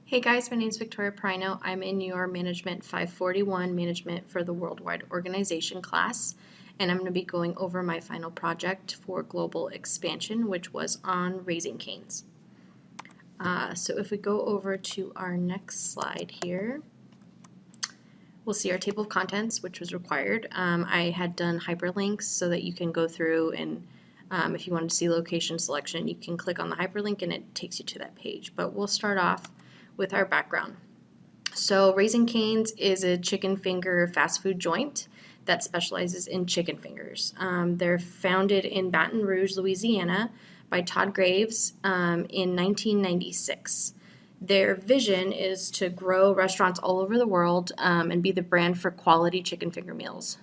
Hey guys, my name is Victoria Piraino. I'm in your Management 541 Management for the Worldwide Organization class, and I'm going to be going over my final project for global expansion, which was on Raising Cane's. So if we go over to our next slide here, we'll see our table of contents, which was required. I had done hyperlinks so that you can go through and if you wanted to see location selection, you can click on the hyperlink and it takes you to that page. But we'll start off with our background. So Raising Cane's is a chicken finger fast food joint that specializes in chicken fingers. They're founded in Baton Rouge, Louisiana by Todd Graves in 1996. Their vision is to grow restaurants all over the world and be the brand for quality chicken finger meals.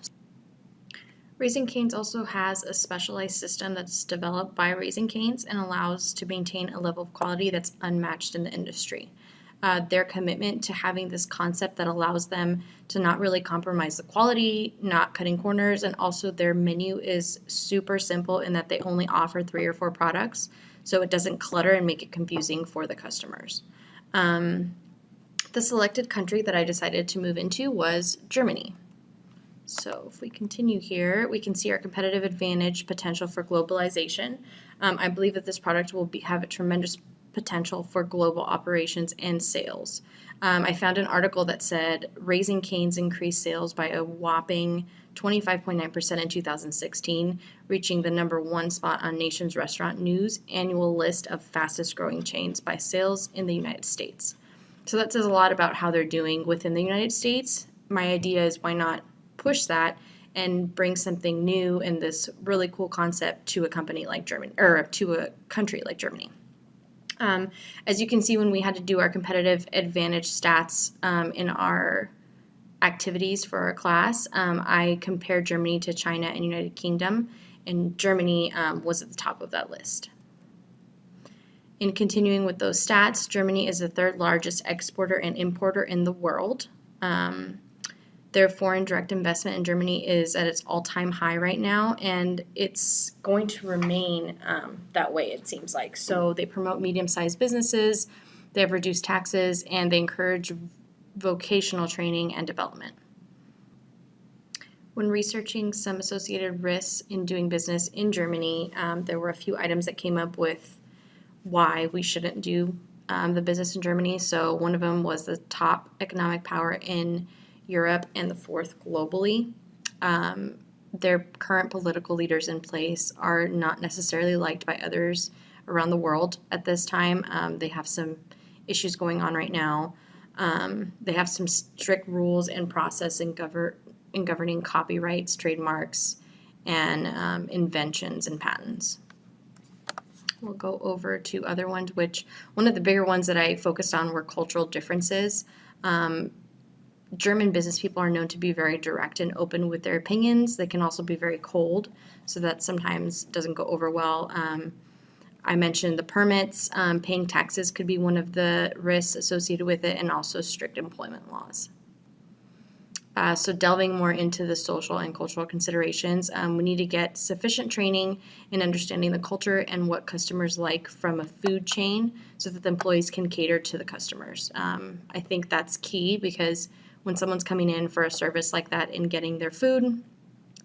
Raising Cane's also has a specialized system that's developed by Raising Cane's and allows to maintain a level of quality that's unmatched in the industry. Their commitment to having this concept that allows them to not really compromise the quality, not cutting corners, and also their menu is super simple in that they only offer 3 or 4 products, so it doesn't clutter and make it confusing for the customers. The selected country that I decided to move into was Germany. So if we continue here, we can see our competitive advantage potential for globalization. I believe that this product will have a tremendous potential for global operations and sales. I found an article that said Raising Cane's increased sales by a whopping 25.9% in 2016, reaching the #1 spot on Nation's Restaurant News annual list of fastest growing chains by sales in the United States. So that says a lot about how they're doing within the United States. My idea is why not push that and bring something new and this really cool concept to a company like Germany, or to a country like Germany. As you can see, when we had to do our competitive advantage stats in our activities for our class, I compared Germany to China and United Kingdom, and Germany was at the top of that list. In continuing with those stats, Germany is the 3rd largest exporter and importer in the world. Their foreign direct investment in Germany is at its all-time high right now, and it's going to remain that way, it seems like. So they promote medium-sized businesses, they have reduced taxes, and they encourage vocational training and development. When researching some associated risks in doing business in Germany, there were a few items that came up with why we shouldn't do the business in Germany. So one of them was the top economic power in Europe and the 4th globally. Their current political leaders in place are not necessarily liked by others around the world at this time. They have some issues going on right now. They have some strict rules and process in governing copyrights, trademarks, and inventions and patents. We'll go over to other ones, which one of the bigger ones that I focused on were cultural differences. German business people are known to be very direct and open with their opinions. They can also be very cold, so that sometimes doesn't go over well. I mentioned the permits. Paying taxes could be one of the risks associated with it, and also strict employment laws. So delving more into the social and cultural considerations, we need to get sufficient training in understanding the culture and what customers like from a food chain so that the employees can cater to the customers. I think that's key because when someone's coming in for a service like that and getting their food,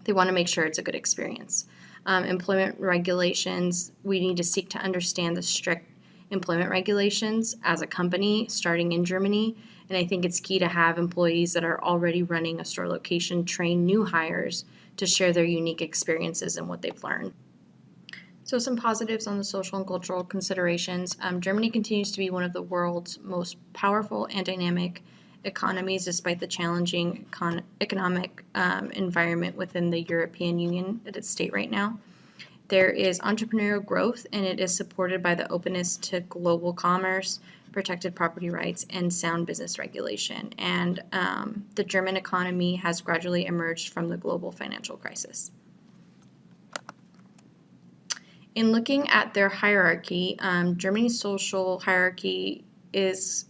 they want to make sure it's a good experience. Employment regulations, we need to seek to understand the strict employment regulations as a company starting in Germany. And I think it's key to have employees that are already running a store location train new hires to share their unique experiences and what they've learned. So some positives on the social and cultural considerations. Germany continues to be one of the world's most powerful and dynamic economies despite the challenging economic environment within the European Union at its state right now. There is entrepreneurial growth, and it is supported by the openness to global commerce, protected property rights, and sound business regulation. And the German economy has gradually emerged from the global financial crisis. In looking at their hierarchy, Germany's social hierarchy is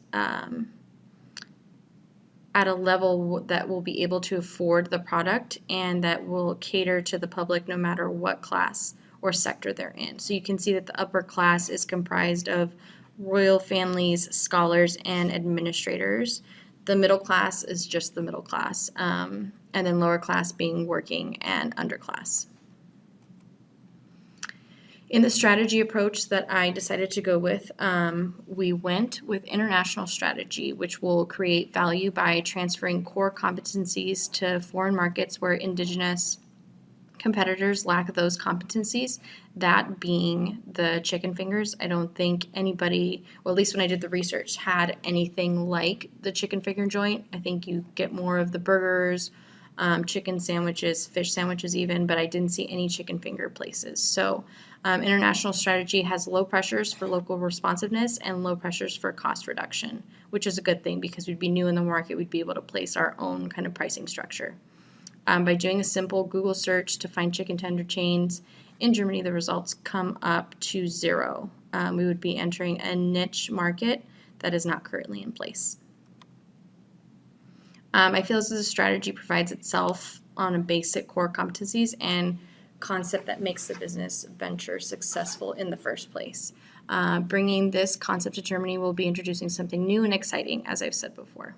at a level that will be able to afford the product and that will cater to the public no matter what class or sector they're in. So you can see that the upper class is comprised of royal families, scholars, and administrators. The middle class is just the middle class, and then lower class being working and underclass. In the strategy approach that I decided to go with, we went with international strategy, which will create value by transferring core competencies to foreign markets where indigenous competitors lack those competencies, that being the chicken fingers. I don't think anybody, well, at least when I did the research, had anything like the chicken finger joint. I think you get more of the burgers, chicken sandwiches, fish sandwiches even, but I didn't see any chicken finger places. So international strategy has low pressures for local responsiveness and low pressures for cost reduction, which is a good thing because we'd be new in the market. We'd be able to place our own kind of pricing structure. By doing a simple Google search to find chicken tender chains in Germany, the results come up to 0. We would be entering a niche market that is not currently in place. I feel as though the strategy provides itself on a basic core competencies and concept that makes the business venture successful in the first place. Bringing this concept to Germany will be introducing something new and exciting, as I've said before.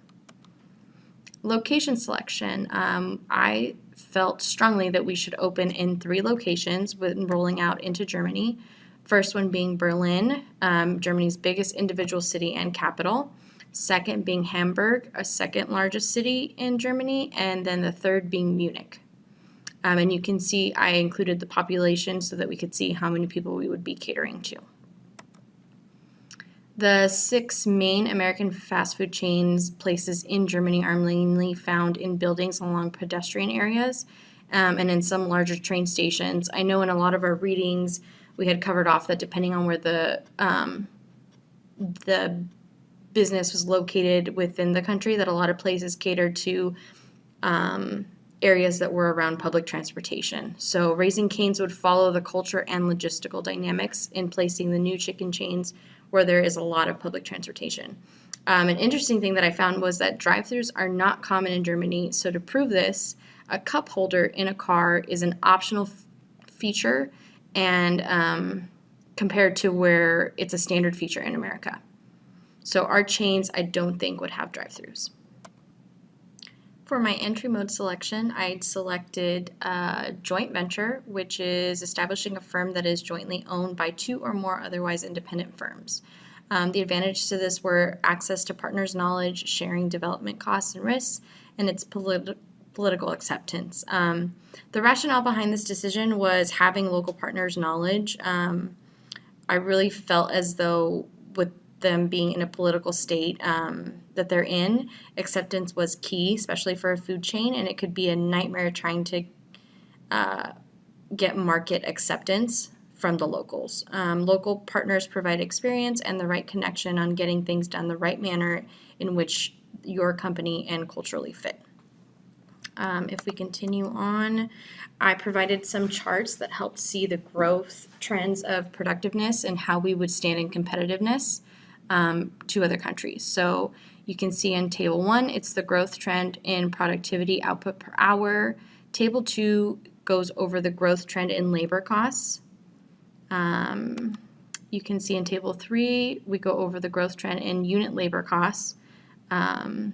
Location selection. I felt strongly that we should open in 3 locations when rolling out into Germany. First one being Berlin, Germany's biggest individual city and capital. Second being Hamburg, a second largest city in Germany, and then the third being Munich. And you can see I included the population so that we could see how many people we would be catering to. The 6 main American fast food chains places in Germany are mainly found in buildings along pedestrian areas and in some larger train stations. I know in a lot of our readings we had covered off that depending on where the business was located within the country, that a lot of places catered to areas that were around public transportation. So Raising Cane's would follow the culture and logistical dynamics in placing the new chicken chains where there is a lot of public transportation. An interesting thing that I found was that drive-thrus are not common in Germany. So to prove this, a cup holder in a car is an optional feature and compared to where it's a standard feature in America. So our chains, I don't think, would have drive-thrus. For my entry mode selection, I'd selected a joint venture, which is establishing a firm that is jointly owned by 2 or more otherwise independent firms. The advantages to this were access to partners' knowledge, sharing development costs and risks, and its political acceptance. The rationale behind this decision was having local partners' knowledge. I really felt as though with them being in a political state that they're in, acceptance was key, especially for a food chain, and it could be a nightmare trying to get market acceptance from the locals. Local partners provide experience and the right connection on getting things done the right manner in which your company and culturally fit. If we continue on, I provided some charts that helped see the growth trends of productiveness and how we would stand in competitiveness to other countries. So you can see in Table 1, it's the growth trend in productivity output per hour. Table 2 goes over the growth trend in labor costs. You can see in Table 3, we go over the growth trend in unit labor costs. And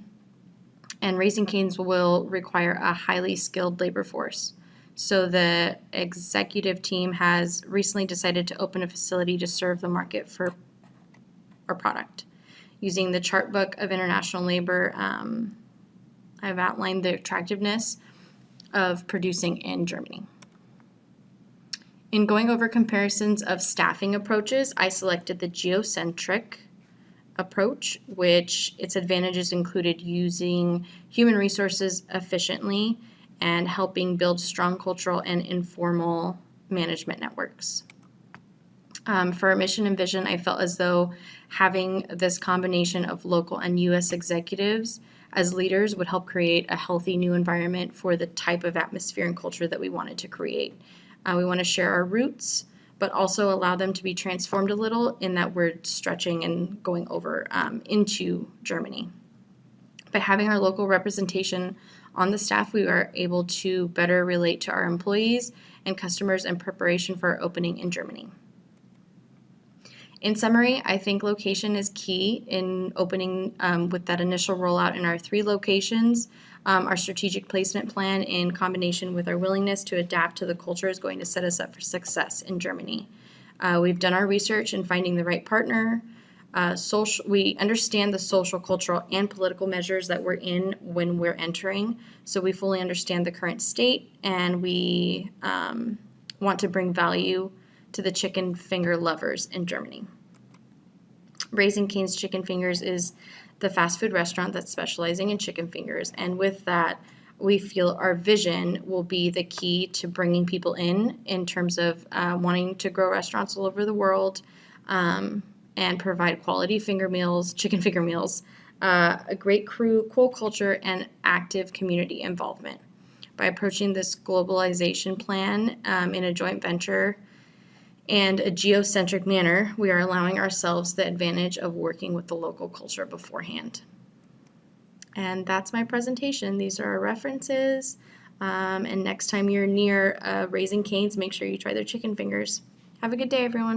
Raising Cane's will require a highly skilled labor force. So the executive team has recently decided to open a facility to serve the market for our product. Using the chart book of international labor, I've outlined the attractiveness of producing in Germany. In going over comparisons of staffing approaches, I selected the geocentric approach, which its advantages included using human resources efficiently and helping build strong cultural and informal management networks. For our mission and vision, I felt as though having this combination of local and U.S. executives as leaders would help create a healthy new environment for the type of atmosphere and culture that we wanted to create. We want to share our roots, but also allow them to be transformed a little in that we're stretching and going over into Germany. By having our local representation on the staff, we are able to better relate to our employees and customers in preparation for our opening in Germany. In summary, I think location is key in opening with that initial rollout in our 3 locations. Our strategic placement plan in combination with our willingness to adapt to the culture is going to set us up for success in Germany. We've done our research in finding the right partner. We understand the social, cultural, and political measures that we're in when we're entering. So we fully understand the current state, and we want to bring value to the chicken finger lovers in Germany. Raising Cane's Chicken Fingers is the fast food restaurant that's specializing in chicken fingers, and with that, we feel our vision will be the key to bringing people in terms of wanting to grow restaurants all over the world and provide quality chicken finger meals, a great crew, cool culture, and active community involvement. By approaching this globalization plan in a joint venture and a geocentric manner, we are allowing ourselves the advantage of working with the local culture beforehand. And that's my presentation. These are our references. And next time you're near Raising Cane's, make sure you try their chicken fingers. Have a good day, everyone.